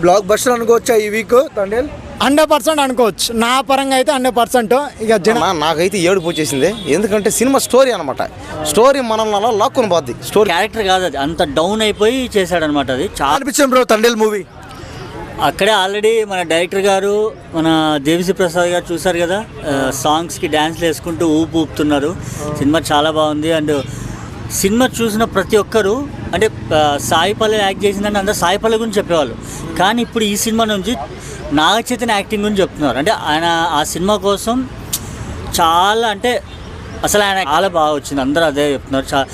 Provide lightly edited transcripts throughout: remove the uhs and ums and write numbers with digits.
Block buster అనుకోవచ్చా ఈ week Thandel? 100% అనుకోవచ్చు. నా పరంగా అయితే 100%. ఇక నాకైతే ఏడుపు వచ్చేసింది. ఎందుకంటే సినిమా స్టోరీ అనమాట. స్టోరీ మనల్ని అలా లాక్కుని పోద్ది. స్టోరీ క్యారెక్టర్ కాదు, అది అంత డౌన్ అయిపోయి చేశాడనమాట. అది చాలా అనిపించింది బ్రో తండేల్ మూవీ. అక్కడే ఆల్రెడీ మన డైరెక్టర్ గారు, మన దేవిశ్రీ ప్రసాద్ గారు చూసారు కదా, సాంగ్స్కి డ్యాన్స్లు వేసుకుంటూ ఊపుతున్నారు. సినిమా చాలా బాగుంది. అండ్ సినిమా చూసిన ప్రతి ఒక్కరు అంటే సాయి పల్లవి యాక్ట్ చేసిందని అందరూ సాయి పల్లవి గురించి చెప్పేవాళ్ళు. కానీ ఇప్పుడు ఈ సినిమా నుంచి నాగ చైతన్య యాక్టింగ్ గురించి చెప్తున్నారు. అంటే ఆయన ఆ సినిమా కోసం చాలా అంటే అసలు ఆయన చాలా బాగా వచ్చింది. అందరూ అదే చెప్తున్నారు.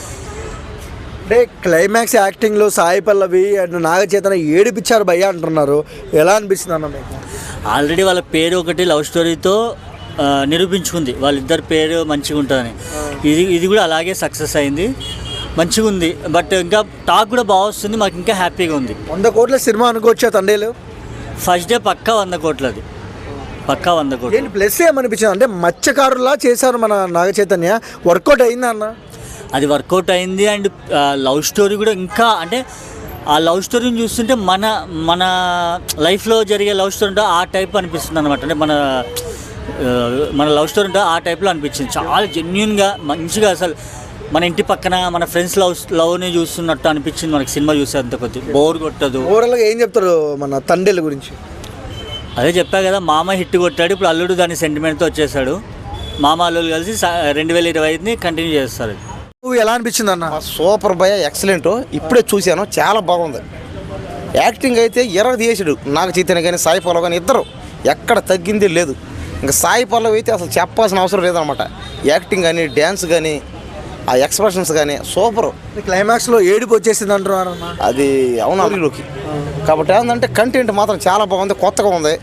అంటే క్లైమాక్స్ యాక్టింగ్లో సాయి పల్లవి అండ్ నాగ చైతన్య ఏడిపించారు భయ్య అంటున్నారు. ఎలా అనిపిస్తుంది అన్న మీకు? ఆల్రెడీ వాళ్ళ పేరు ఒకటి లవ్ స్టోరీతో నిరూపించుకుంది. వాళ్ళిద్దరి పేరు మంచిగా ఉంటుందని. ఇది కూడా అలాగే సక్సెస్ అయింది. మంచిగా ఉంది. బట్ ఇంకా టాక్ కూడా బాగా వస్తుంది. మాకు ఇంకా హ్యాపీగా ఉంది. 100 కోట్ల సినిమా అనుకోవచ్చా తండేలు? ఫస్ట్ డే పక్కా 100 కోట్లది. పక్కా 100 కోట్లు. ఏంటి ప్లస్ ఏమనిపించింది అంటే మత్స్యకారులా చేశారు మన నాగ చైతన్య. వర్కౌట్ అయిందా అన్న? అది వర్కౌట్ అయింది. అండ్ లవ్ స్టోరీ కూడా ఇంకా అంటే ఆ లవ్ స్టోరీని చూస్తుంటే మన లైఫ్లో జరిగే లవ్ స్టోరీ ఉంటే ఆ టైప్ అనిపిస్తుంది అనమాట. అంటే మన లవ్ స్టోరీ ఉంటే ఆ టైప్లో అనిపించింది. చాలా జెన్యున్గా మంచిగా అసలు మన ఇంటి పక్కన మన ఫ్రెండ్స్ లవ్ని చూస్తున్నట్టు అనిపించింది మనకి సినిమా చూసే అంత కొద్ది బోర్ కొట్టదు. ఓవరాల్గా ఏం చెప్తారు మన తండేల గురించి? అదే చెప్పా కదా, మామ హిట్ కొట్టాడు. ఇప్పుడు అల్లుడు దాని సెంటిమెంట్తో వచ్చేసాడు. మామ అల్లుడు కలిసి 2025ని కంటిన్యూ చేస్తారు. నువ్వు ఎలా అనిపించింది అన్న? సూపర్ భయ, ఎక్సలెంట్. ఇప్పుడే చూశాను, చాలా బాగుంది. యాక్టింగ్ అయితే తీసాడు నాగ చైతన్య కానీ సాయి పల్లవి కానీ ఇద్దరు ఎక్కడ తగ్గింది లేదు. ఇంకా సాయి పల్లవి అయితే అసలు చెప్పాల్సిన అవసరం లేదనమాట. యాక్టింగ్ కానీ డ్యాన్స్ కానీ ఆ ఎక్స్ప్రెషన్స్ కానీ సూపర్. క్లైమాక్స్లో ఏడుపు వచ్చేసింది అంటున్నారు. అది అవునాలోకి కాబట్టి ఏంటంటే కంటెంట్ మాత్రం చాలా బాగుంది, కొత్తగా ఉంది.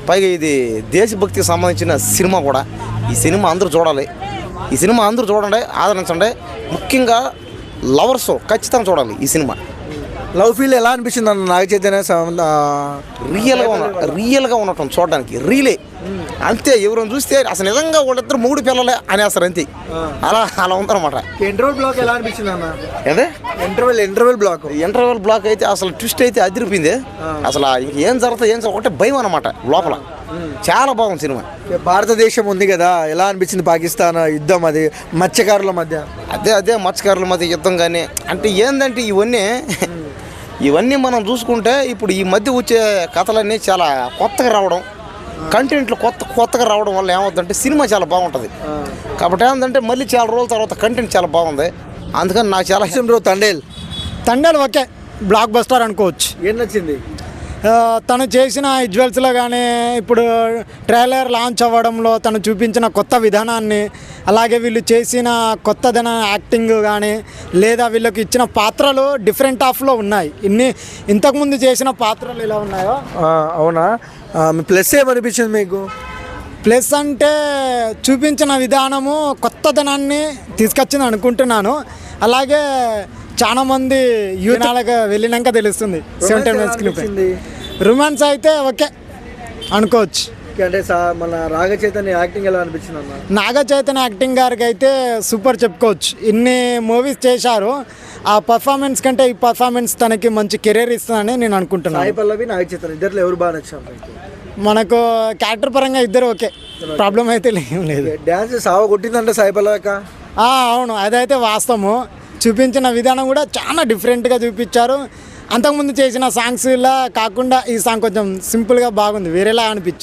పైగా ఇది దేశభక్తికి సంబంధించిన సినిమా కూడా. ఈ సినిమా అందరూ చూడాలి. ఈ సినిమా అందరూ చూడండి, ఆదరించండి. ముఖ్యంగా లవర్స్ ఖచ్చితంగా చూడాలి ఈ సినిమా. లవ్ ఫీల్ ఎలా అనిపించింది అన్న నాగ చైతన్య? రియల్గా ఉండటం చూడడానికి రీలే అంతే. ఎవరైనా చూస్తే అసలు నిజంగా వాళ్ళిద్దరు మూడు పిల్లలే అనేస్తారు అంతే. అలా ఉందన్నమాట. ఇంటర్వెల్ బ్లాక్ ఎలా అనిపించింది అన్న? అదే ఇంటర్వెల్ బ్లాక్ అయితే అసలు ట్విస్ట్ అయితే అదిరిపోయింది. అసలు ఏం జరుగుతుంది ఒకటే భయం అన్నమాట లోపల. చాలా బాగుంది సినిమా. భారతదేశం ఉంది కదా, ఎలా అనిపించింది పాకిస్తాన్ యుద్ధం, అది మత్స్యకారుల మధ్య? అదే మత్స్యకారుల మధ్య యుద్ధం కానీ అంటే ఏంటంటే ఇవన్నీ మనం చూసుకుంటే ఇప్పుడు ఈ మధ్య వచ్చే కథలన్నీ చాలా కొత్తగా రావడం, కంటెంట్లు కొత్తగా రావడం వల్ల ఏమవుతుందంటే సినిమా చాలా బాగుంటుంది. కాబట్టి ఏంటంటే మళ్ళీ చాలా రోజుల తర్వాత కంటెంట్ చాలా బాగుంది. అందుకని నాకు చాలా ఇష్టం bro Thandel okay, block buster అనుకోవచ్చు. ఏం నచ్చింది? తను చేసిన విజువల్స్లో కానీ ఇప్పుడు ట్రైలర్ లాంచ్ అవ్వడంలో తను చూపించిన కొత్త విధానాన్ని, అలాగే వీళ్ళు చేసిన కొత్తదన యాక్టింగ్ కానీ లేదా వీళ్ళకి ఇచ్చిన పాత్రలు డిఫరెంట్ ఆఫ్లో ఉన్నాయి. ఇంతకుముందు చేసిన పాత్రలు ఎలా ఉన్నాయో. అవునా? ప్లస్ ఏమనిపించింది మీకు? ప్లస్ అంటే చూపించిన విధానము కొత్తదనాన్ని తీసుకొచ్చింది అనుకుంటున్నాను. అలాగే చాలామంది యూనాలకు వెళ్ళినాక తెలుస్తుంది 17 minutes రొమాన్స్ అయితే ఓకే అనుకోవచ్చు. అంటే మన నాగ చైతన్య యాక్టింగ్ ఎలా అనిపించింది అన్న? నాగ చైతన్య యాక్టింగ్ గారికి అయితే సూపర్ చెప్పుకోవచ్చు. ఇన్ని మూవీస్ చేశారు, ఆ పర్ఫార్మెన్స్ కంటే ఈ పర్ఫార్మెన్స్ తనకి మంచి కెరీర్ ఇస్తుందని నేను అనుకుంటున్నాను. సాయి పల్లవి నాగ చైతన్య ఇద్దరు ఎవరు బాగా నచ్చారు? మనకు క్యారెక్టర్ పరంగా ఇద్దరు ఓకే, ప్రాబ్లం అయితే లేదు. డ్యాన్స్ సావ కొట్టిందంటే సాయి పల్లవిక? అవును, అదైతే వాస్తవము. చూపించిన విధానం కూడా చాలా డిఫరెంట్గా చూపించారు. అంతకుముందు చేసిన సాంగ్స్లా కాకుండా ఈ సాంగ్ కొంచెం సింపుల్గా బాగుంది, వేరేలా అనిపించింది.